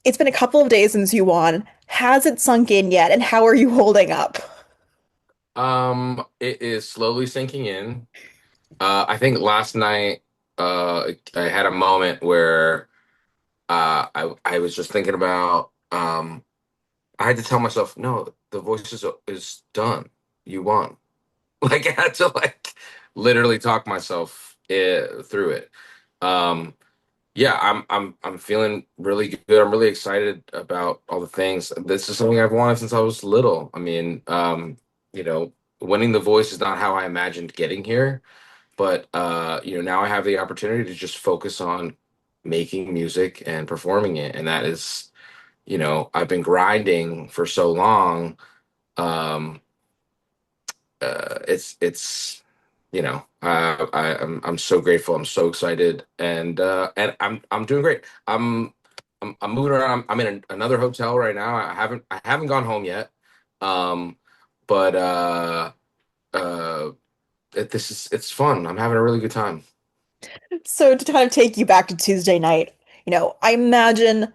It's been a couple of days since you won. Has it sunk in yet? And how are you holding up? It is slowly sinking in. I think last night, I had a moment where I was just thinking about, I had to tell myself, no, the voice is done. You won. Like I had to literally talk myself through it. Um, yeah, I'm feeling really good. I'm really excited about all the things. This is something I've wanted since I was little. I mean, you know, winning the voice is not how I imagined getting here, but now I have the opportunity to just focus on making music and performing it, and that is, I've been grinding for so long. Um, it's I'm so grateful. I'm so excited, and I'm doing great. I'm moving around. I'm in another hotel right now. I haven't gone home yet. Um, but uh, it's fun. I'm having a really good time. So to kind of take you back to Tuesday night, I imagine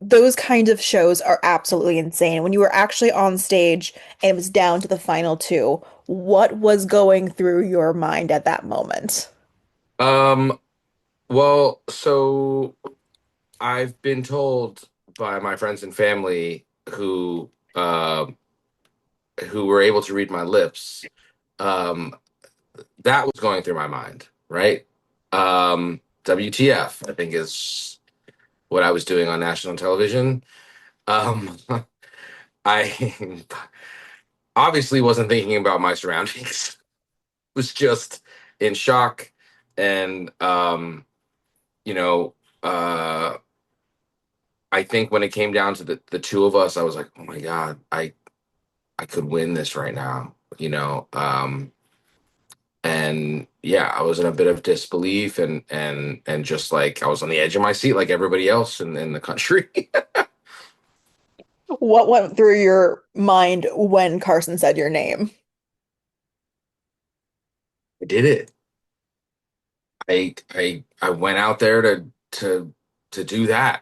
those kinds of shows are absolutely insane. When you were actually on stage and it was down to the final two, what was going through your mind at that moment? Um, well, so I've been told by my friends and family who were able to read my lips, um, that was going through my mind, right? WTF, I think is what I was doing on national television. Um, I obviously wasn't thinking about my surroundings. Was just in shock, and you know, uh, I think when it came down to the two of us, I was like, oh my God, I could win this right now, and yeah, I was in a bit of disbelief and just like I was on the edge of my seat like everybody else in the country. What went through your mind when Carson said your name? I did it. I went out there to do that.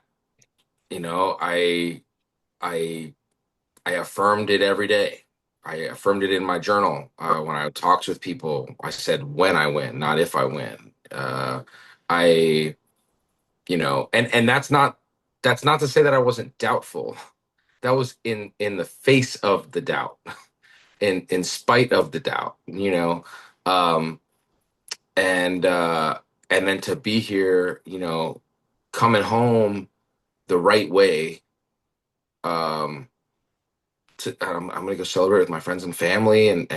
You know, I I affirmed it every day. I affirmed it in my journal. When I talked with people, I said when I win, not if I win. I, and that's not to say that I wasn't doubtful. That was in the face of the doubt, in spite of the doubt, um, and and then to be here, coming home the right way. Um, I'm gonna go celebrate with my friends and family, and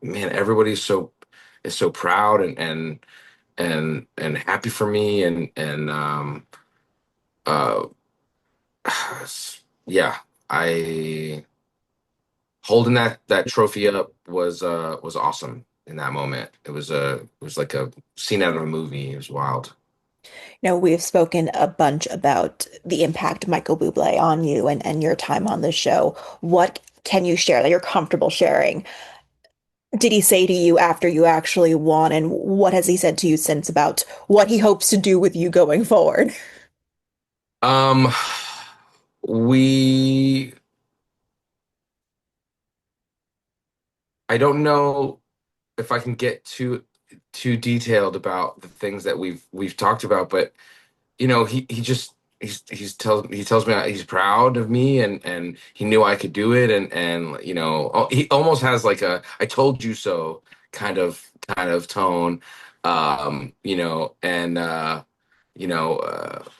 man, everybody's so proud and happy for me, and uh yeah, I holding that trophy up was awesome in that moment. It was like a scene out of a movie. It was wild. We have spoken a bunch about the impact of Michael Bublé on you and your time on the show. What can you share that you're comfortable sharing? Did he say to you after you actually won, and what has he said to you since about what he hopes to do with you going forward? Um, we I don't know if I can get too detailed about the things that we've talked about, but he just he tells me he's proud of me, and he knew I could do it, and he almost has like a I told you so kind of tone, and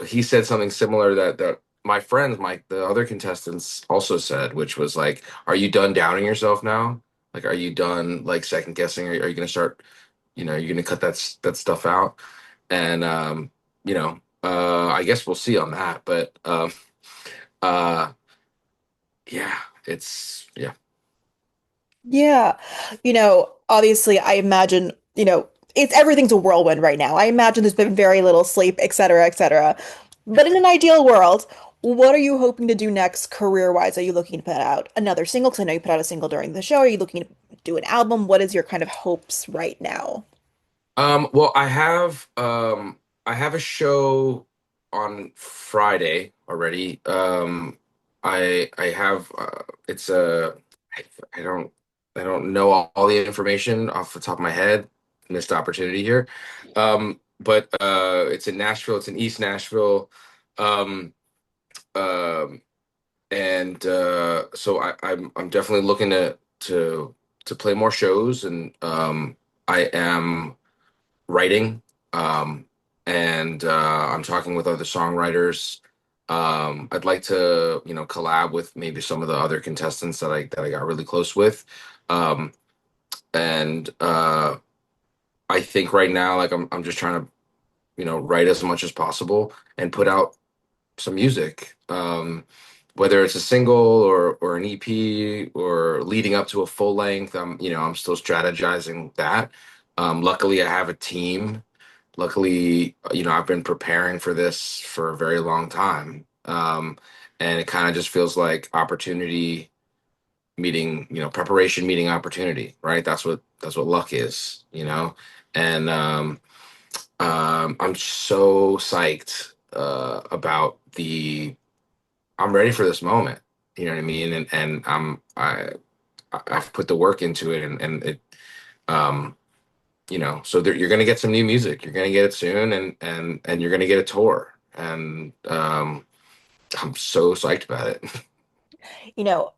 he said something similar that my friends, the other contestants also said, which was like, are you done doubting yourself now? Like, are you done like second guessing? Are you gonna start, you're gonna cut that stuff out? And I guess we'll see on that. But uh, yeah, yeah. Yeah. Obviously, I imagine, it's everything's a whirlwind right now. I imagine there's been very little sleep, et cetera, et cetera. But in an ideal world, what are you hoping to do next career-wise? Are you looking to put out another single? Because I know you put out a single during the show. Are you looking to do an album? What is your kind of hopes right now? Well, I have a show. on Friday already. I have it's a I, I don't I don't know all the information off the top of my head. Missed opportunity here. But it's in Nashville. It's in East Nashville. Um, um, and so I'm definitely looking to play more shows, and I am writing, um, and I'm talking with other songwriters. I'd like to, collab with maybe some of the other contestants that I got really close with, um, and I think right now, like I'm just trying to, write as much as possible and put out some music. Whether it's a single or an EP or leading up to a full length, I'm still strategizing that. Luckily, I have a team. Luckily, I've been preparing for this for a very long time. And it kind of just feels like opportunity meeting, preparation meeting opportunity, right? That's what luck is. And I'm so psyched about I'm ready for this moment. You know what I mean? And I've put the work into it, and it um so you're gonna get some new music. You're gonna get it soon, and you're gonna get a tour. And I'm so psyched about it. You know,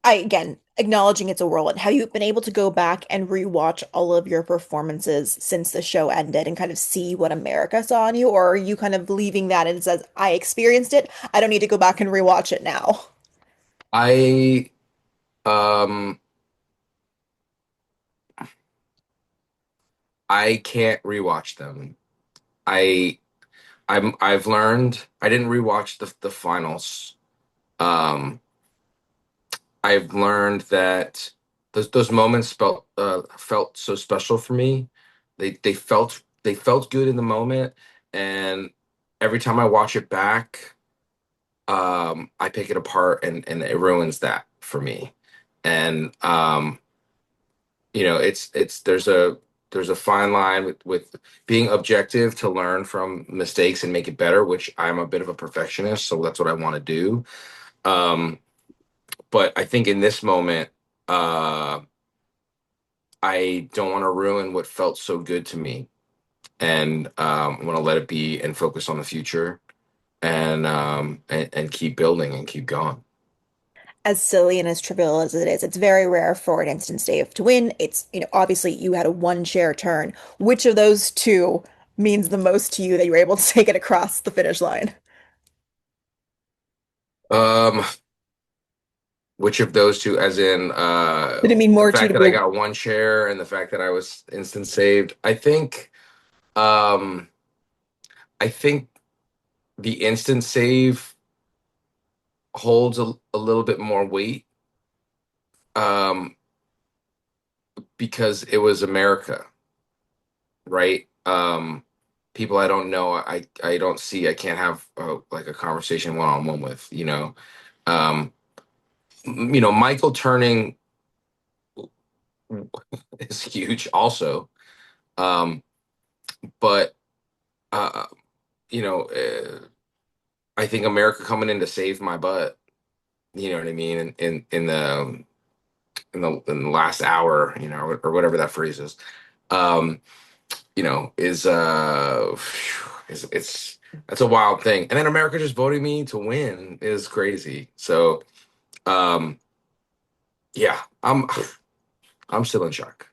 I again acknowledging it's a whirlwind. Have you been able to go back and rewatch all of your performances since the show ended and kind of see what America saw in you, or are you kind of leaving that and it says, I experienced it, I don't need to go back and rewatch it now? I um I can't rewatch them. I I've learned I didn't rewatch the finals. Um I've learned that those moments felt so special for me. They felt good in the moment, and every time I watch it back, I pick it apart, and it ruins that for me. And it's there's a fine line with being objective to learn from mistakes and make it better, which I'm a bit of a perfectionist, so that's what I want to do. Um, but I think in this moment, uh, I don't want to ruin what felt so good to me, and I want to let it be and focus on the future, and keep building and keep going. As silly and as trivial as it is, it's very rare for an instant save to win. It's, obviously you had a one share turn. Which of those two means the most to you that you were able to take it across the finish line? Um, which of those two, as in Did it mean the more to you fact to that I be got one share and the fact that I was instant saved? Um, I think the instant save holds a little bit more weight, um, because it was America, right? People I don't know, I don't see, I can't have like a conversation one on one with. Um, Michael turning is huge also. Um, but uh, you know, I think America coming in to save my butt. You know what I mean? In the last hour, or whatever that phrase is. Um, is it's that's a wild thing. And then America just voting me to win is crazy. So, um, yeah, I'm still in shock.